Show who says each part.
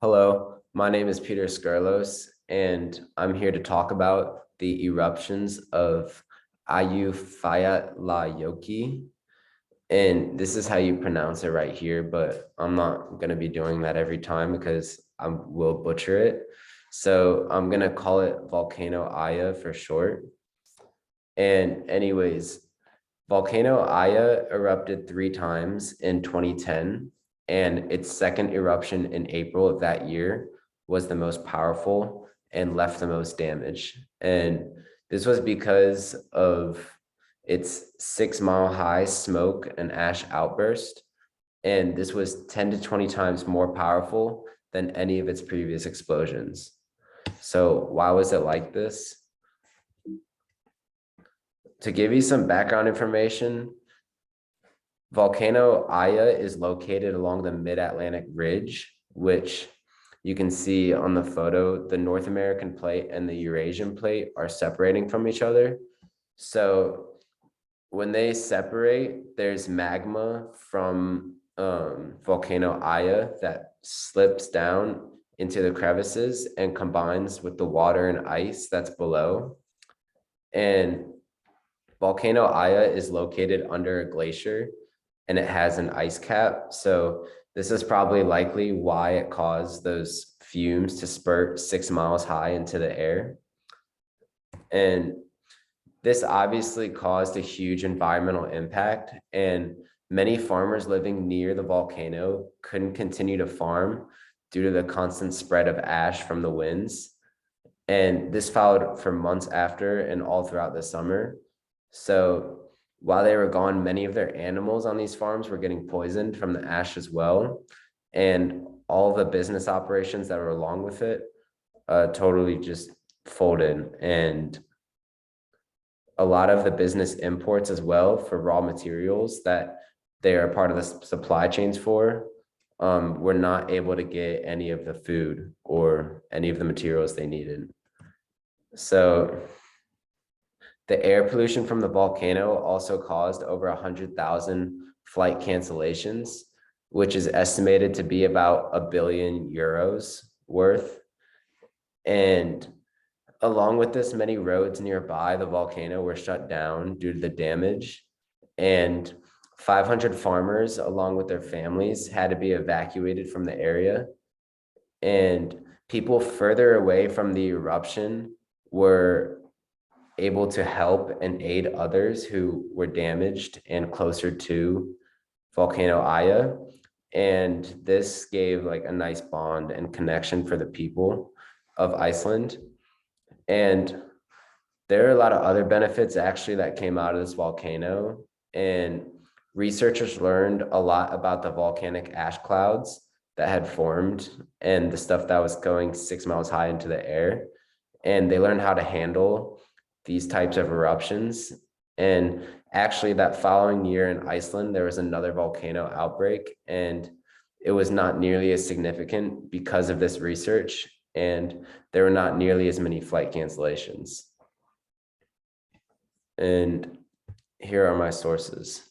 Speaker 1: Hello, my name is Peter Skarlos, and I'm here to talk about the eruptions of Eyjafjallajokull. And this is how you pronounce it right here, but I'm not going to be doing that every time because I will butcher it. So I'm going to call it Volcano Aya for short. And anyways, Volcano Aya erupted 3 times in 2010, and its second eruption in April of that year was the most powerful and left the most damage. And this was because of its 6 mile high smoke and ash outburst. And this was 10 to 20 times more powerful than any of its previous explosions. So, why was it like this? To give you some background information, Volcano Aya is located along the Mid-Atlantic Ridge, which you can see on the photo. The North American plate and the Eurasian plate are separating from each other. So when they separate, there's magma from Volcano Aya that slips down into the crevices and combines with the water and ice that's below. And Volcano Aya is located under a glacier and it has an ice cap. So this is probably likely why it caused those fumes to spurt 6 miles high into the air. And this obviously caused a huge environmental impact, and many farmers living near the volcano couldn't continue to farm due to the constant spread of ash from the winds. And this followed for months after and all throughout the summer. So while they were gone, many of their animals on these farms were getting poisoned from the ash as well. And all the business operations that were along with it totally just folded. And a lot of the business imports as well for raw materials that they are part of the supply chains for were not able to get any of the food or any of the materials they needed. So the air pollution from the volcano also caused over 100,000 flight cancellations, which is estimated to be about €1 billion worth. And along with this, many roads nearby the volcano were shut down due to the damage. And 500 farmers, along with their families, had to be evacuated from the area. And people further away from the eruption were able to help and aid others who were damaged and closer to Volcano Aya. And this gave like a nice bond and connection for the people of Iceland. And there are a lot of other benefits actually that came out of this volcano. And researchers learned a lot about the volcanic ash clouds that had formed and the stuff that was going 6 miles high into the air. And they learned how to handle these types of eruptions. And actually that following year in Iceland, there was another volcano outbreak, and it was not nearly as significant because of this research, and there were not nearly as many flight cancellations. And here are my sources.